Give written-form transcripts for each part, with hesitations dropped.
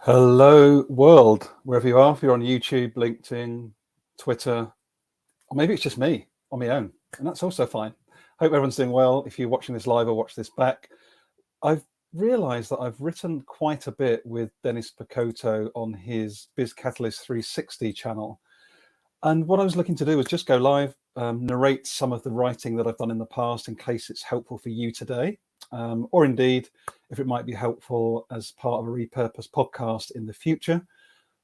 Hello, world, wherever you are. If you're on YouTube, LinkedIn, Twitter, or maybe it's just me on my own, and that's also fine. Hope everyone's doing well. If you're watching this live or watch this back, I've realized that I've written quite a bit with Dennis Picotto on his Biz Catalyst 360 channel. And what I was looking to do was just go live, narrate some of the writing that I've done in the past in case it's helpful for you today, or indeed if it might be helpful as part of a repurposed podcast in the future.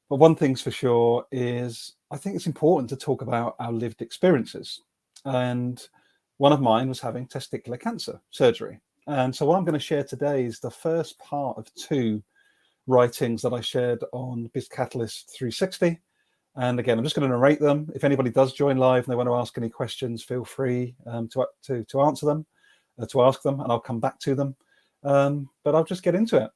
But one thing's for sure is I think it's important to talk about our lived experiences. And one of mine was having testicular cancer surgery. And so what I'm going to share today is the first part of two writings that I shared on Biz Catalyst 360. And again, I'm just going to narrate them. If anybody does join live and they want to ask any questions, feel free to answer them, to ask them, and I'll come back to them. But I'll just get into it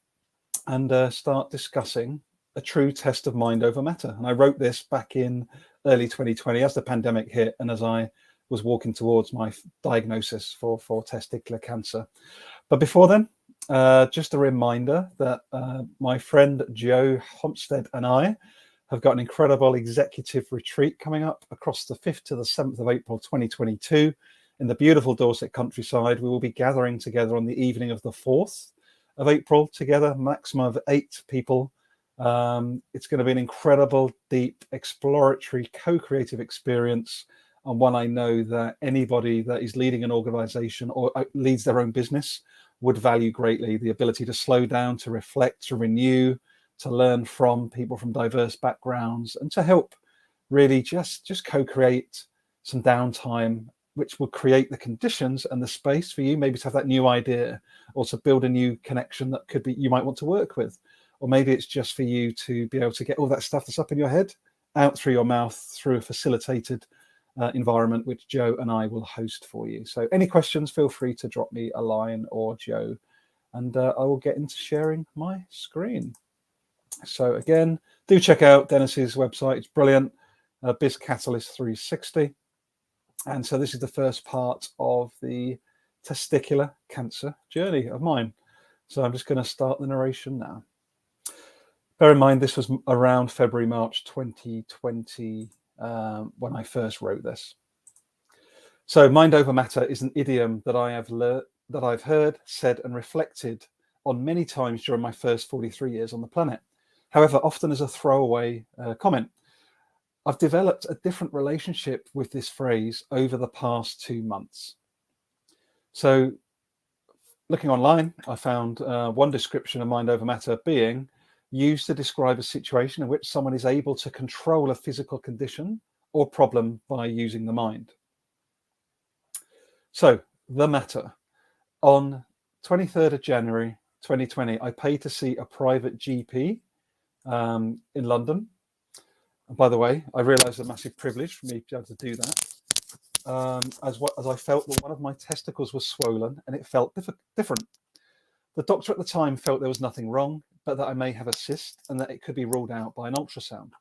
and start discussing a true test of mind over matter. And I wrote this back in early 2020 as the pandemic hit and as I was walking towards my diagnosis for testicular cancer. But before then, just a reminder that my friend Joe Homstead and I have got an incredible executive retreat coming up across the 5th to the 7th of April 2022 in the beautiful Dorset countryside. We will be gathering together on the evening of the 4th of April together, maximum of 8 people. It's going to be an incredible, deep, exploratory, co-creative experience, and one I know that anybody that is leading an organization or leads their own business would value greatly. The ability to slow down, to reflect, to renew, to learn from people from diverse backgrounds, and to help really just co-create some downtime, which will create the conditions and the space for you maybe to have that new idea or to build a new connection that could be you might want to work with. Or maybe it's just for you to be able to get all that stuff that's up in your head out through your mouth through a facilitated environment, which Joe and I will host for you. So any questions, feel free to drop me a line or Joe, and I will get into sharing my screen. So again, do check out Dennis's website. It's brilliant, Biz Catalyst 360. And so this is the first part of the testicular cancer journey of mine. So I'm just going to start the narration now. Bear in mind, this was around February, March 2020 when I first wrote this. So mind over matter is an idiom that I've heard, said, and reflected on many times during my first 43 years on the planet. However, often as a throwaway comment. I've developed a different relationship with this phrase over the past 2 months. So looking online, I found one description of mind over matter being used to describe a situation in which someone is able to control a physical condition or problem by using the mind. So the matter. On 23rd of January 2020, I paid to see a private GP in London. And by the way, I realised a massive privilege for me to be able to do that, as I felt that one of my testicles was swollen and it felt different. The doctor at the time felt there was nothing wrong, but that I may have a cyst and that it could be ruled out by an ultrasound.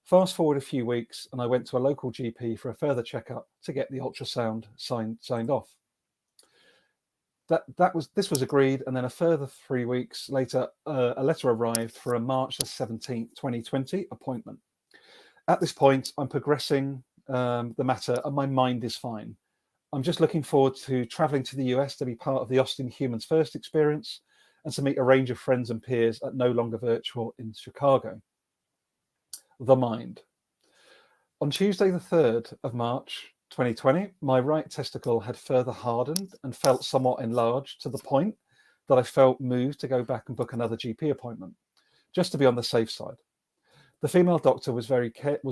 Fast forward a few weeks, and I went to a local GP for a further checkup to get the ultrasound signed off. This was agreed, and then a further 3 weeks later, a letter arrived for a March the 17th, 2020 appointment. At this point, I'm progressing the matter, and my mind is fine. I'm just looking forward to traveling to the US to be part of the Austin Humans First experience and to meet a range of friends and peers at No Longer Virtual in Chicago. The mind. On Tuesday, the 3rd of March, 2020, my right testicle had further hardened and felt somewhat enlarged to the point that I felt moved to go back and book another GP appointment, just to be on the safe side. The female doctor was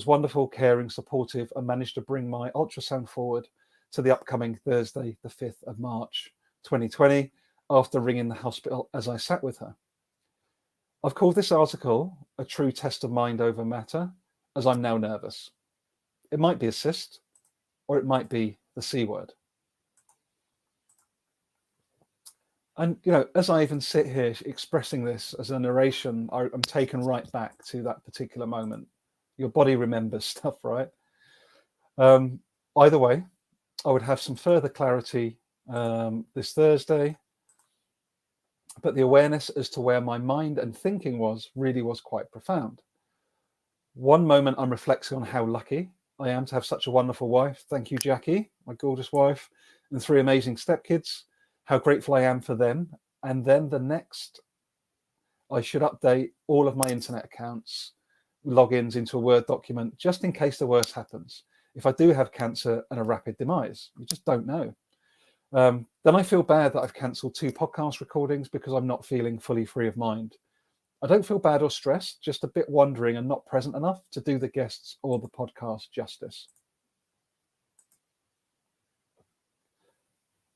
wonderful, caring, supportive, and managed to bring my ultrasound forward to the upcoming Thursday, the 5th of March, 2020, after ringing the hospital as I sat with her. I've called this article a true test of mind over matter, as I'm now nervous. It might be a cyst, or it might be the C word. And, as I even sit here expressing this as a narration, I'm taken right back to that particular moment. Your body remembers stuff, right? Either way, I would have some further clarity this Thursday. but the awareness as to where my mind and thinking was really was quite profound. One moment I'm reflecting on how lucky I am to have such a wonderful wife. Thank you, Jackie, my gorgeous wife, and 3 amazing stepkids. How grateful I am for them. And then the next, I should update all of my internet accounts, logins into a Word document, just in case the worst happens. If I do have cancer and a rapid demise, you just don't know. Then I feel bad that I've cancelled 2 podcast recordings because I'm not feeling fully free of mind. I don't feel bad or stressed, just a bit wondering and not present enough to do the guests or the podcast justice.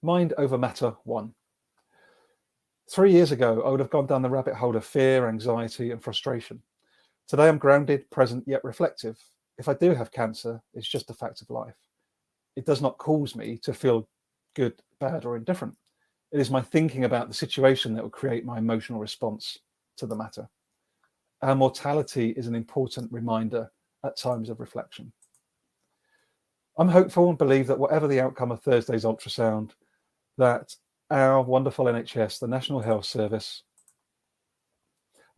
Mind over matter 1. 3 years ago, I would have gone down the rabbit hole of fear, anxiety, and frustration. Today, I'm grounded, present, yet reflective. If I do have cancer, it's just a fact of life. It does not cause me to feel good, bad, or indifferent. It is my thinking about the situation that will create my emotional response to the matter. Our mortality is an important reminder at times of reflection. I'm hopeful and believe that whatever the outcome of Thursday's ultrasound, that our wonderful NHS, the National Health Service,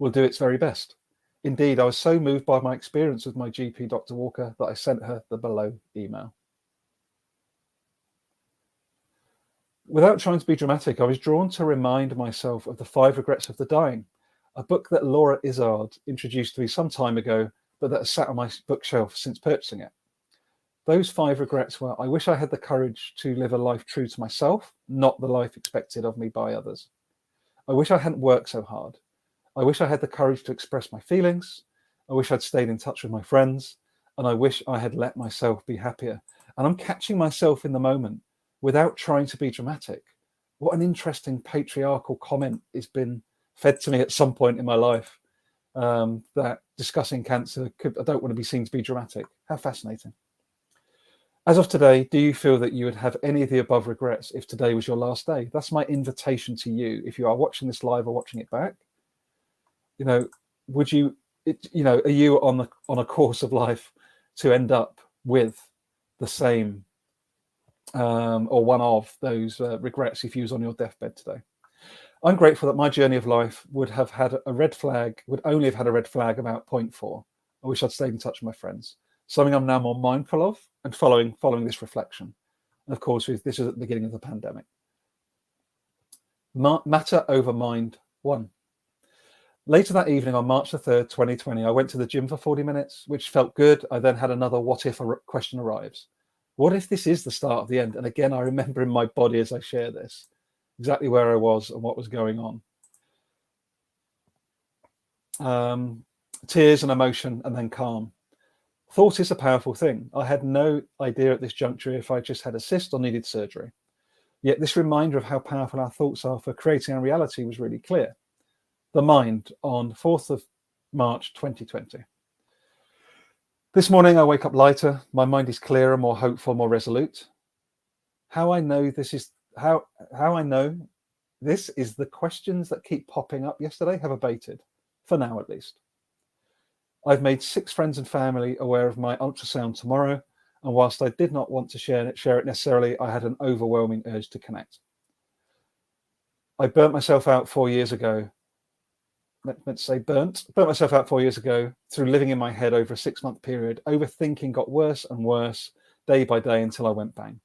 will do its very best. Indeed, I was so moved by my experience with my GP, Dr. Walker, that I sent her the below email. Without trying to be dramatic, I was drawn to remind myself of the 5 Regrets of the Dying, a book that Laura Izzard introduced to me some time ago, but that has sat on my bookshelf since purchasing it. Those 5 regrets were: I wish I had the courage to live a life true to myself, not the life expected of me by others. I wish I hadn't worked so hard. I wish I had the courage to express my feelings. I wish I'd stayed in touch with my friends. And I wish I had let myself be happier. And I'm catching myself in the moment without trying to be dramatic. What an interesting patriarchal comment has been fed to me at some point in my life, that discussing cancer I don't want to be seen to be dramatic. How fascinating. As of today, do you feel that you would have any of the above regrets if today was your last day? That's my invitation to you. If you are watching this live or watching it back, would you, are you on a course of life to end up with the same or one of those regrets if you was on your deathbed today? I'm grateful that my journey of life would have had a red flag, would only have had a red flag about 0.4. I wish I'd stayed in touch with my friends. Something I'm now more mindful of and following this reflection. And of course, this is at the beginning of the pandemic. Matter over mind 1. Later that evening on March the 3rd, 2020, I went to the gym for 40 minutes, which felt good. I then had another what if question arrives. What if this is the start of the end? And again, I remember in my body as I share this, exactly where I was and what was going on. Tears and emotion and then calm. Thought is a powerful thing. I had no idea at this juncture if I just had a cyst or needed surgery. Yet this reminder of how powerful our thoughts are for creating our reality was really clear. The Mind on 4th of March 2020. This morning I wake up lighter. My mind is clearer, more hopeful, more resolute. How I know this is the questions that keep popping up yesterday have abated, for now at least. I've made 6 friends and family aware of my ultrasound tomorrow, and whilst I did not want to share it necessarily, I had an overwhelming urge to connect. I burnt myself out 4 years ago. Let's say burnt myself out 4 years ago through living in my head over a 6-month period. Overthinking got worse and worse day by day until I went bang.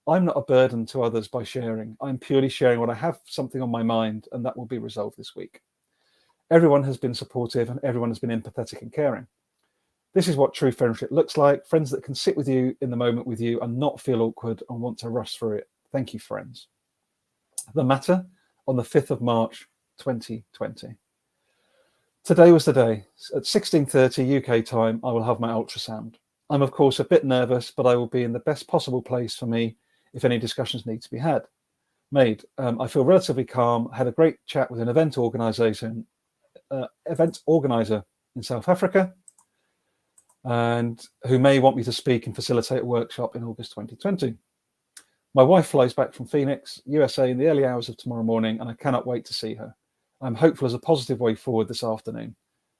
I'm not a burden to others by sharing. I'm purely sharing what I have, something on my mind, and that will be resolved this week. Everyone has been supportive and everyone has been empathetic and caring. This is what true friendship looks like. Friends that can sit with you in the moment with you and not feel awkward and want to rush through it. Thank you, friends. The Matter on the 5th of March, 2020. Today was the day. At 16:30 UK time, I will have my ultrasound. I'm, of course, a bit nervous, but I will be in the best possible place for me if any discussions need to be made. I feel relatively calm. I had a great chat with an event organizer in South Africa, and who may want me to speak and facilitate a workshop in August 2020. My wife flies back from Phoenix, USA in the early hours of tomorrow morning, and I cannot wait to see her. I'm hopeful as a positive way forward this afternoon.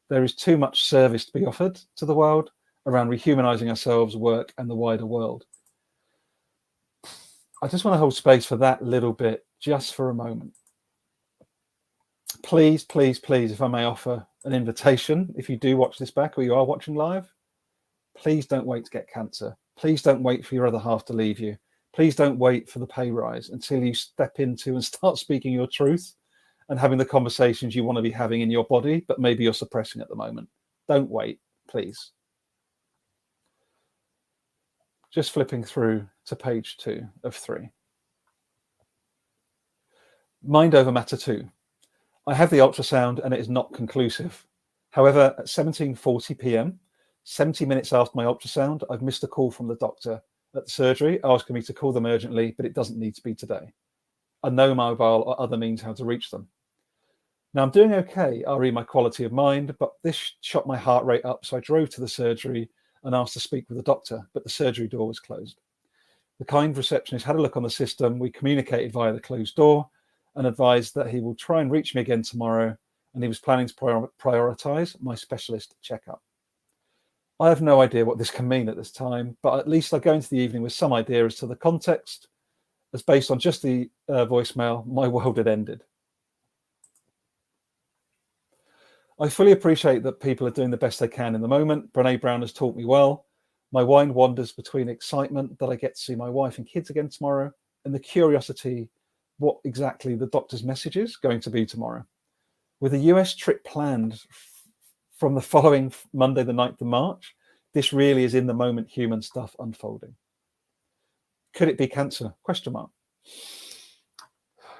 There is too much service to be offered to the world around rehumanizing ourselves, work, and the wider world. I just want to hold space for that little bit, just for a moment. please, please, please, if I may offer an invitation, if you do watch this back or you are watching live, please don't wait to get cancer. Please don't wait for your other half to leave you. Please don't wait for the pay rise until you step into and start speaking your truth and having the conversations you want to be having in your body, but maybe you're suppressing at the moment. Don't wait, please. Just flipping through to page 2 of 3. Mind over matter 2. I have the ultrasound and it is not conclusive. However, at 17:40 p.m, 70 minutes after my ultrasound, I've missed a call from the doctor at the surgery asking me to call them urgently, but it doesn't need to be today. I know mobile or other means how to reach them. Now I'm doing okay, re my quality of mind, but this shot my heart rate up, so I drove to the surgery and asked to speak with the doctor, but the surgery door was closed. The kind receptionist had a look on the system. We communicated via the closed door and advised that he will try and reach me again tomorrow, and he was planning to prioritize my specialist checkup. I have no idea what this can mean at this time, but at least I go into the evening with some idea as to the context, as based on just the voicemail, my world had ended. I fully appreciate that people are doing the best they can in the moment. Brene Brown has taught me well. My mind wanders between excitement that I get to see my wife and kids again tomorrow and the curiosity what exactly the doctor's message is going to be tomorrow. With a US trip planned from the following Monday, the 9th of March, this really is in the moment human stuff unfolding. Could it be cancer? Question mark.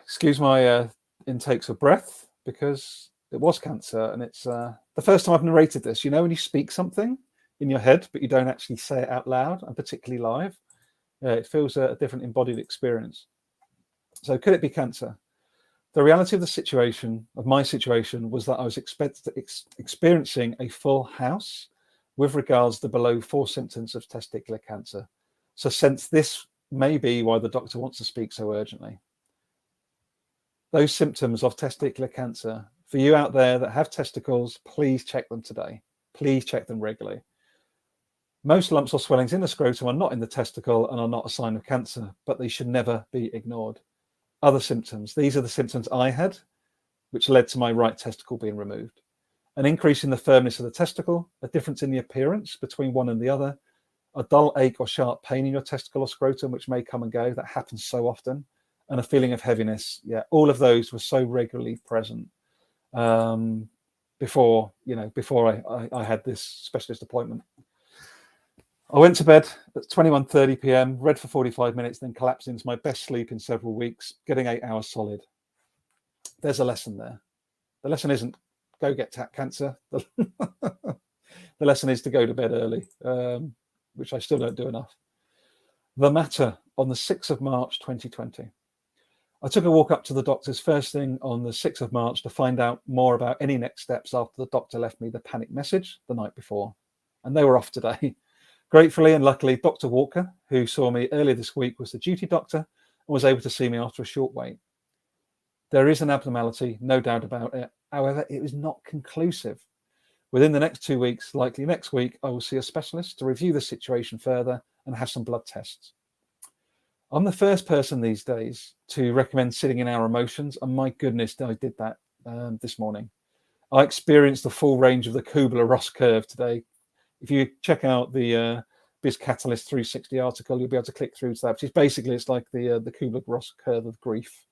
Excuse my intakes of breath, because it was cancer, and it's the first time I've narrated this. You know, when you speak something in your head, but you don't actually say it out loud, and particularly live, it feels a different embodied experience. So could it be cancer? The reality of the situation, of my situation, was that I was experiencing a full house with regards to below 4 symptoms of testicular cancer. So since this may be why the doctor wants to speak so urgently. Those symptoms of testicular cancer, for you out there that have testicles, please check them today. Please check them regularly. Most lumps or swellings in the scrotum are not in the testicle and are not a sign of cancer, but they should never be ignored. Other symptoms. These are the symptoms I had, which led to my right testicle being removed. An increase in the firmness of the testicle, a difference in the appearance between one and the other, a dull ache or sharp pain in your testicle or scrotum, which may come and go. That happens so often. And a feeling of heaviness. Yeah, all of those were so regularly present before I had this specialist appointment. I went to bed at 21:30 p.m, read for 45 minutes, then collapsed into my best sleep in several weeks, getting 8 hours solid. There's a lesson there. The lesson isn't go get cancer. The lesson is to go to bed early, which I still don't do enough. The matter on the 6th of March, 2020. I took a walk up to the doctor's first thing on the 6th of March to find out more about any next steps after the doctor left me the panic message the night before. And they were off today. Gratefully and luckily, Dr. Walker, who saw me earlier this week, was the duty doctor and was able to see me after a short wait. There is an abnormality, no doubt about it. However, it was not conclusive. Within the next 2 weeks, likely next week, I will see a specialist to review the situation further and have some blood tests. I'm the first person these days to recommend sitting in our emotions, and my goodness, I did that this morning. I experienced the full range of the Kubler-Ross curve today. If you check out the Biz Catalyst 360 article, you'll be able to click through to that, which is basically, it's like the Kubler-Ross curve of grief.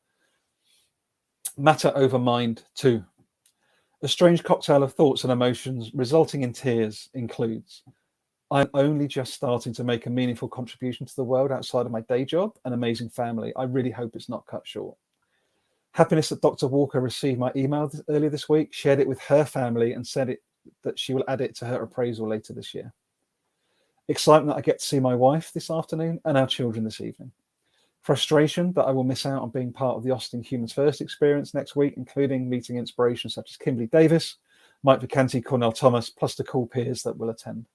Matter over mind 2. A strange cocktail of thoughts and emotions resulting in tears includes: I'm only just starting to make a meaningful contribution to the world outside of my day job and amazing family. I really hope it's not cut short. Happiness that Dr. Walker received my email earlier this week, shared it with her family, and said that she will add it to her appraisal later this year. Excitement that I get to see my wife this afternoon and our children this evening. Frustration that I will miss out on being part of the Austin Humans First experience next week, including meeting inspirations such as Kimberly Davis, Mike Vacanti, Cornell Thomas, plus the cool peers that will attend.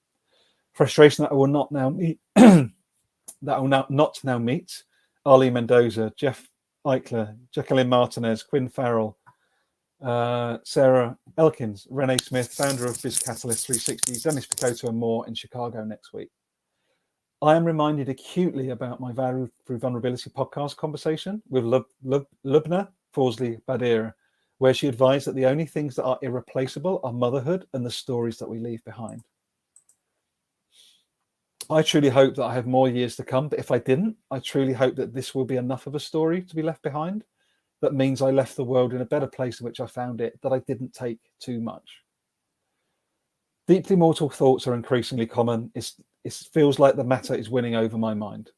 Frustration that I will not now meet, not now meet Ali Mendoza, Jeff Eichler, Jacqueline Martinez, Quinn Farrell, Sarah Elkins, Renee Smith, founder of Biz Catalyst 360, Dennis Picotto, and more in Chicago next week. I am reminded acutely about my Value Through Vulnerability podcast conversation with Lubna Fawsley Badira, where she advised that the only things that are irreplaceable are motherhood and the stories that we leave behind. I truly hope that I have more years to come, but if I didn't, I truly hope that this will be enough of a story to be left behind. That means I left the world in a better place in which I found it, that I didn't take too much. Deeply mortal thoughts are increasingly common. It feels like the matter is winning over my mind.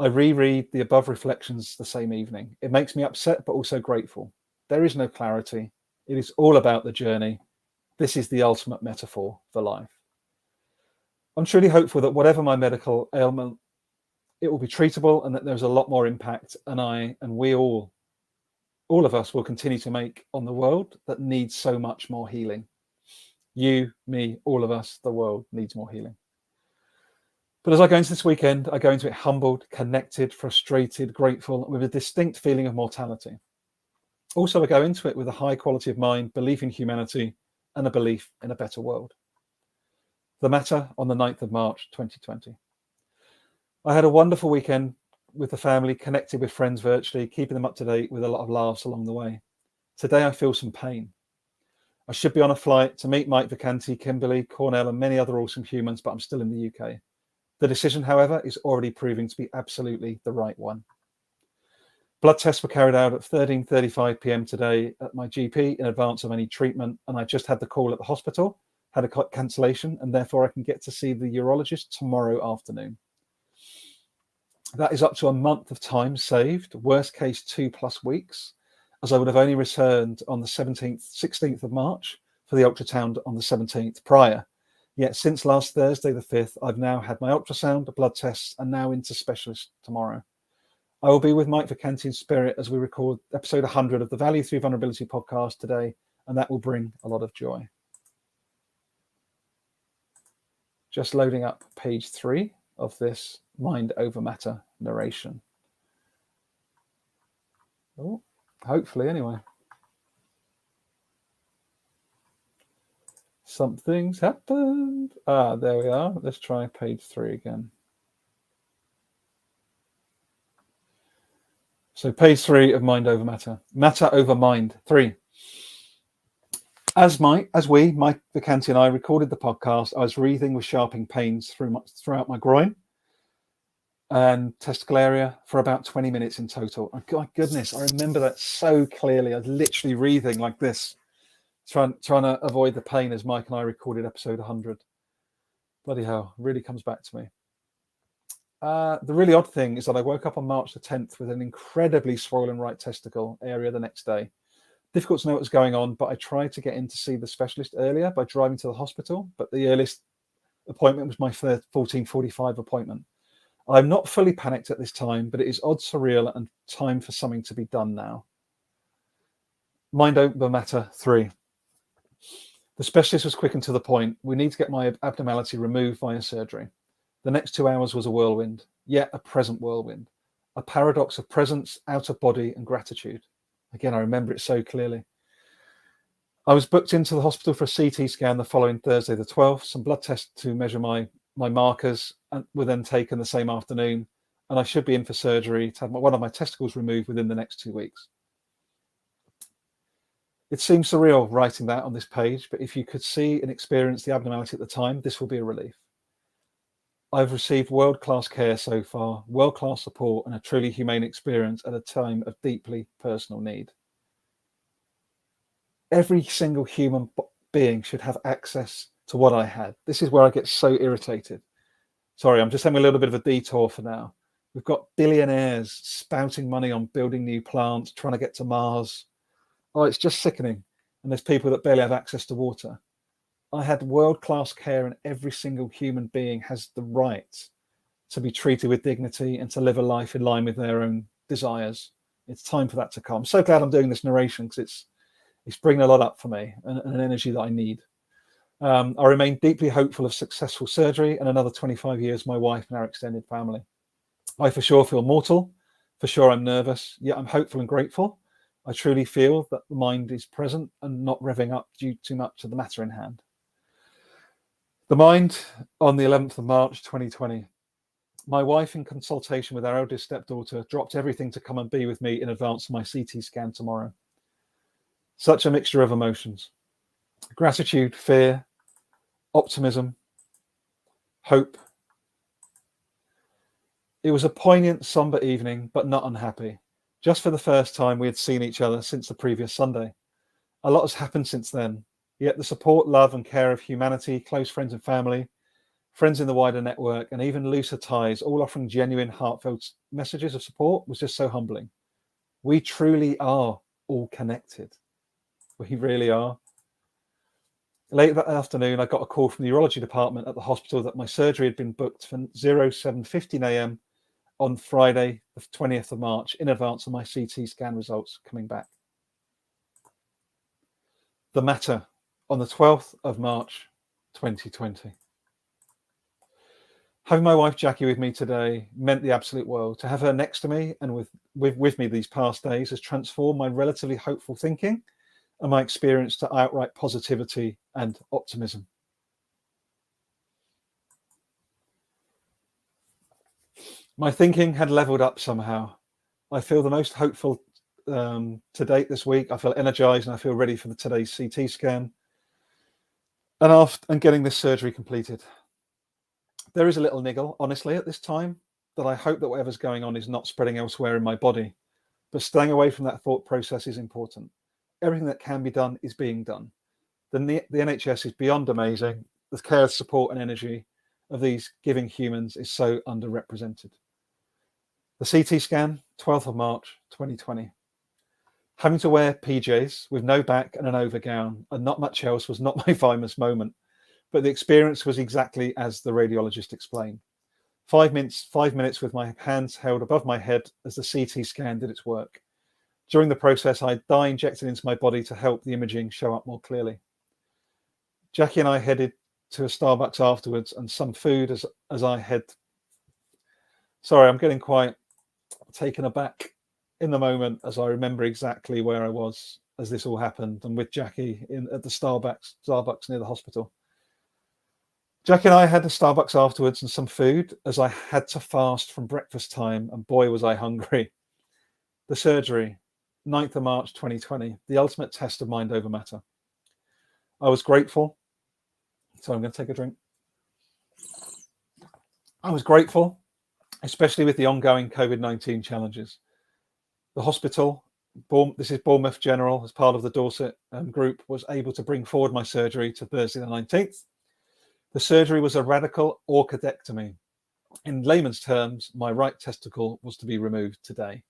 I reread the above reflections the same evening. It makes me upset, but also grateful. There is no clarity. It is all about the journey. This is the ultimate metaphor for life. I'm truly hopeful that whatever my medical ailment, it will be treatable and that there's a lot more impact. And we all of us will continue to make on the world that needs so much more healing. You, me, all of us, the world needs more healing. But as I go into this weekend, I go into it humbled, connected, frustrated, grateful, with a distinct feeling of mortality. Also, I go into it with a high quality of mind, belief in humanity, and a belief in a better world. The Matter on the 9th of March, 2020. I had a wonderful weekend with the family, connected with friends virtually, keeping them up to date with a lot of laughs along the way. Today, I feel some pain. I should be on a flight to meet Mike Vacanti, Kimberly, Cornell, and many other awesome humans, but I'm still in the UK. The decision, however, is already proving to be absolutely the right one. Blood tests were carried out at 13:35 p.m. today at my GP in advance of any treatment, and I just had the call at the hospital, had a cancellation, and therefore I can get to see the urologist tomorrow afternoon. That is up to a month of time saved, worst case 2+ weeks, as I would have only returned on the 16th of March for the ultrasound on the 17th prior. Yet since last Thursday, the 5th, I've now had my ultrasound, the blood tests, and now into specialist tomorrow. I will be with Mike Vacanti in spirit as we record episode 100 of the Value Through Vulnerability podcast today, and that will bring a lot of joy. Just loading up page 3 of this Mind Over Matter narration. Oh, hopefully, anyway. Something's happened. There we are. Let's try page 3 again. So page 3 of Mind Over Matter. Matter over Mind 3. As Mike Vacanti and I recorded the podcast, I was wreathing with sharping pains throughout my groin and testicle area for about 20 minutes in total. Oh, my goodness, I remember that so clearly. I was literally wreathing like this, trying to avoid the pain as Mike and I recorded episode 100. Bloody hell, really comes back to me. The really odd thing is that I woke up on March the 10th with an incredibly swollen right testicle area the next day. Difficult to know what was going on, but I tried to get in to see the specialist earlier by driving to the hospital, but the earliest appointment was my 14:45 appointment. I'm not fully panicked at this time, but it is odd, surreal, and time for something to be done now. Mind Over Matter 3. The specialist was quick and to the point. We need to get my abnormality removed via surgery. The next 2 hours was a whirlwind, yet a present whirlwind, a paradox of presence, out of body, and gratitude. Again, I remember it so clearly. I was booked into the hospital for a CT scan the following Thursday, the 12th. Some blood tests to measure my markers were then taken the same afternoon, and I should be in for surgery to have one of my testicles removed within the next 2 weeks. It seems surreal writing that on this page, but if you could see and experience the abnormality at the time, this will be a relief. I've received world-class care so far, world-class support, and a truly humane experience at a time of deeply personal need. Every single human being should have access to what I had. This is where I get so irritated. Sorry, I'm just having a little bit of a detour for now. We've got billionaires spouting money on building new plants, trying to get to Mars. Oh, it's just sickening. And there's people that barely have access to water. I had world-class care, and every single human being has the right to be treated with dignity and to live a life in line with their own desires. It's time for that to come. I'm so glad I'm doing this narration because it's bringing a lot up for me and an energy that I need. I remain deeply hopeful of successful surgery and another 25 years, my wife and our extended family. I for sure feel mortal. For sure I'm nervous, yet I'm hopeful and grateful. I truly feel that the mind is present and not revving up due too much to the matter in hand. The Mind on the 11th of March, 2020. My wife, in consultation with our eldest stepdaughter, dropped everything to come and be with me in advance of my CT scan tomorrow. Such a mixture of emotions: gratitude, fear, optimism, hope. It was a poignant, somber evening, but not unhappy. Just for the first time, we had seen each other since the previous Sunday. A lot has happened since then, yet the support, love, and care of humanity, close friends and family, friends in the wider network, and even looser ties, all offering genuine, heartfelt messages of support, was just so humbling. We truly are all connected. We really are. Late that afternoon, I got a call from the urology department at the hospital that my surgery had been booked for 07:15 a.m. on Friday, the 20th of March, in advance of my CT scan results coming back. The Matter, on the 12th of March, 2020. Having my wife Jackie with me today meant the absolute world. To have her next to me and with me these past days has transformed my relatively hopeful thinking and my experience to outright positivity and optimism. My thinking had leveled up somehow. I feel the most hopeful to date this week. I feel energized and I feel ready for today's CT scan and getting this surgery completed. There is a little niggle, honestly, at this time, that I hope that whatever's going on is not spreading elsewhere in my body. But staying away from that thought process is important. Everything that can be done is being done. The NHS is beyond amazing. The care, support, and energy of these giving humans is so underrepresented. The CT scan, 12th of March, 2020. Having to wear PJs with no back and an overgown and not much else was not my finest moment, but the experience was exactly as the radiologist explained. 5 minutes with my hands held above my head as the CT scan did its work. During the process, I had dye injected into my body to help the imaging show up more clearly. Jackie and I headed to a Starbucks afterwards and some food as I head. Sorry, I'm getting quite taken aback in the moment as I remember exactly where I was as this all happened and with Jackie at the Starbucks near the hospital. Jackie and I had a Starbucks afterwards and some food as I had to fast from breakfast time, and boy was I hungry. The surgery, 9th of March 2020, the ultimate test of mind over matter. I was grateful. So I'm going to take a drink. I was grateful, especially with the ongoing COVID-19 challenges. The hospital, this is Bournemouth General, as part of the Dorset group, was able to bring forward my surgery to Thursday the 19th. The surgery was a radical orchidectomy. In layman's terms, my right testicle was to be removed today.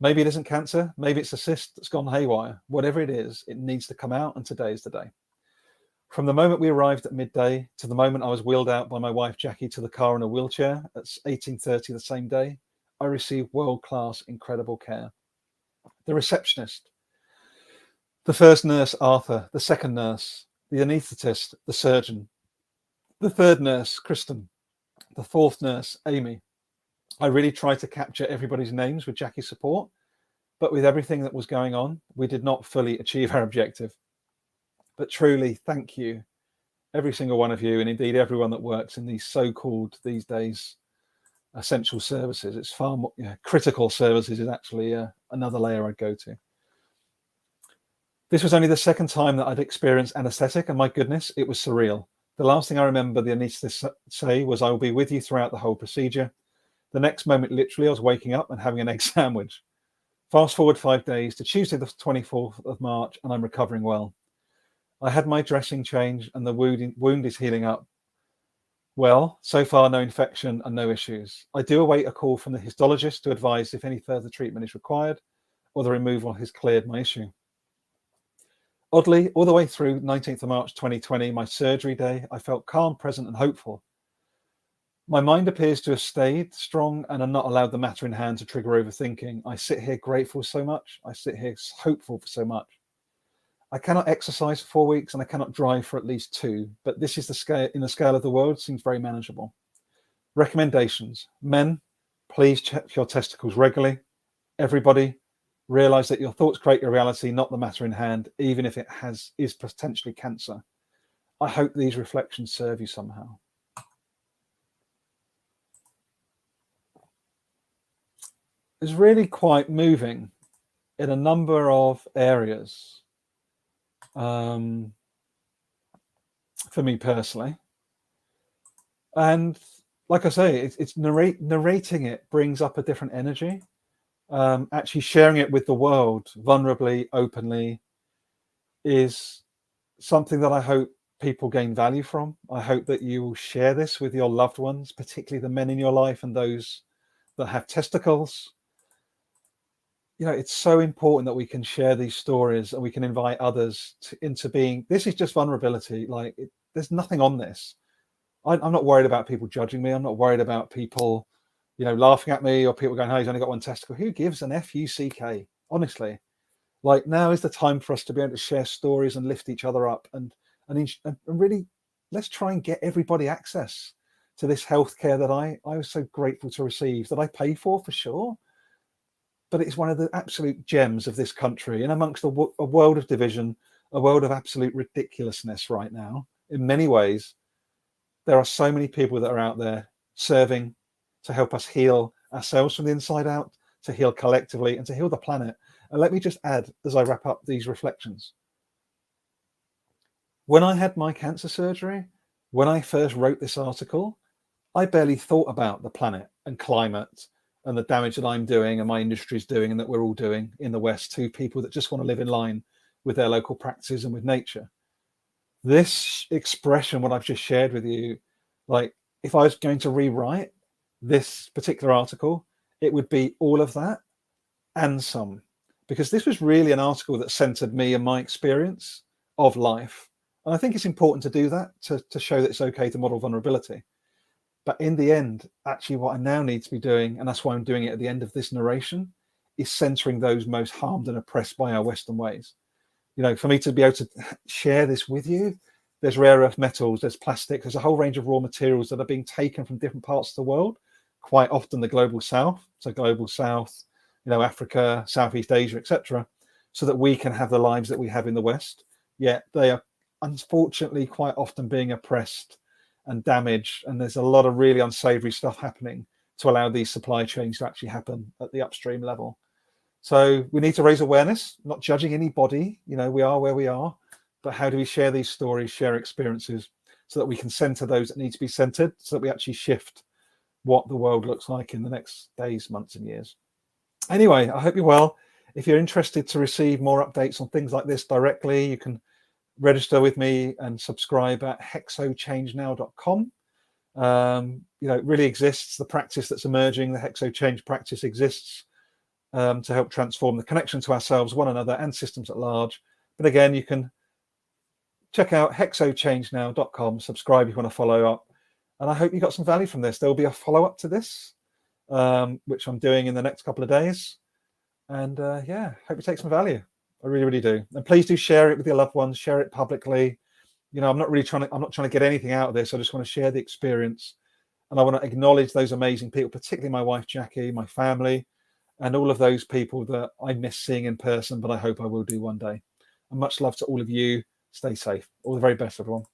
Maybe it isn't cancer, maybe it's a cyst that's gone haywire. Whatever it is, it needs to come out, and today is the day. From the moment we arrived at midday to the moment I was wheeled out by my wife Jackie to the car in a wheelchair at 18:30 the same day, I received world-class, incredible care. The receptionist, the first nurse Arthur, the second nurse, the anaesthetist, the surgeon, the third nurse Kristen, the fourth nurse Amy. I really tried to capture everybody's names with Jackie's support, but with everything that was going on, we did not fully achieve our objective. But truly, thank you, every single one of you, and indeed everyone that works in these so-called, these days, essential services. It's far more, critical services is actually another layer I'd go to. This was only the second time that I'd experienced anaesthetic, and my goodness, it was surreal. The last thing I remember the anaesthetist say was, "I will be with you throughout the whole procedure." The next moment, literally, I was waking up and having an egg sandwich. Fast forward 5 days to Tuesday the 24th of March, and I'm recovering well. I had my dressing change and the wound is healing up. Well, so far, no infection and no issues. I do await a call from the histologist to advise if any further treatment is required or the removal has cleared my issue. Oddly, all the way through 19th of March 2020, my surgery day, I felt calm, present, and hopeful. My mind appears to have stayed strong and not allowed the matter in hand to trigger overthinking. I sit here grateful so much. I sit here hopeful for so much. I cannot exercise for 4 weeks and I cannot drive for at least 2, but this is the scale, in the scale of the world, seems very manageable. Recommendations. Men, please check your testicles regularly. Everybody, realize that your thoughts create your reality, not the matter in hand, even if it is potentially cancer. I hope these reflections serve you somehow. It's really quite moving in a number of areas for me personally. And like I say, it's narrating it brings up a different energy. Actually sharing it with the world vulnerably, openly, is something that I hope people gain value from. I hope that you will share this with your loved ones, particularly the men in your life and those that have testicles. You know, it's so important that we can share these stories and we can invite others into being. This is just vulnerability. Like, there's nothing on this. I'm not worried about people judging me. I'm not worried about people, laughing at me, or people going, "Hey, he's only got one testicle." Who gives an fuck? Honestly, like, now is the time for us to be able to share stories and lift each other up, and really, let's try and get everybody access to this healthcare that I was so grateful to receive, that I pay for sure. But it's one of the absolute gems of this country, and amongst a world of division, a world of absolute ridiculousness right now. In many ways, there are so many people that are out there serving to help us heal ourselves from the inside out, to heal collectively, and to heal the planet. And let me just add, as I wrap up these reflections, when I had my cancer surgery, when I first wrote this article, I barely thought about the planet and climate and the damage that I'm doing and my industry's doing and that we're all doing in the West to people that just want to live in line with their local practices and with nature. This expression, what I've just shared with you, like, if I was going to rewrite this particular article, it would be all of that and some, because this was really an article that centered me and my experience of life. And I think it's important to do that, to show that it's okay to model vulnerability. But in the end, actually what I now need to be doing, and that's why I'm doing it at the end of this narration, is centering those most harmed and oppressed by our Western ways. For me to be able to share this with you, there's rare earth metals, there's plastic, there's a whole range of raw materials that are being taken from different parts of the world, quite often the global south. So global south, Africa, Southeast Asia, etc., so that we can have the lives that we have in the West. Yet they are unfortunately quite often being oppressed and damaged. And there's a lot of really unsavory stuff happening to allow these supply chains to actually happen at the upstream level. So we need to raise awareness, not judging anybody. We are where we are, but how do we share these stories, share experiences, so that we can center those that need to be centered, so that we actually shift what the world looks like in the next days, months, and years. Anyway, I hope you're well. If you're interested to receive more updates on things like this directly, you can register with me and subscribe at hexochangenow.com. It really exists. The practice that's emerging, the Hexo Change practice, exists to help transform the connection to ourselves, one another, and systems at large. But again, you can check out hexochangenow.com, subscribe if you want to follow up. And I hope you got some value from this. There will be a follow-up to this, which I'm doing in the next couple of days. And hope you take some value. I really, really do. And please do share it with your loved ones, share it publicly. I'm not trying to get anything out of this. I just want to share the experience. And I want to acknowledge those amazing people, particularly my wife, Jackie, my family, and all of those people that I miss seeing in person, but I hope I will do one day. And much love to all of you. Stay safe. All the very best, everyone.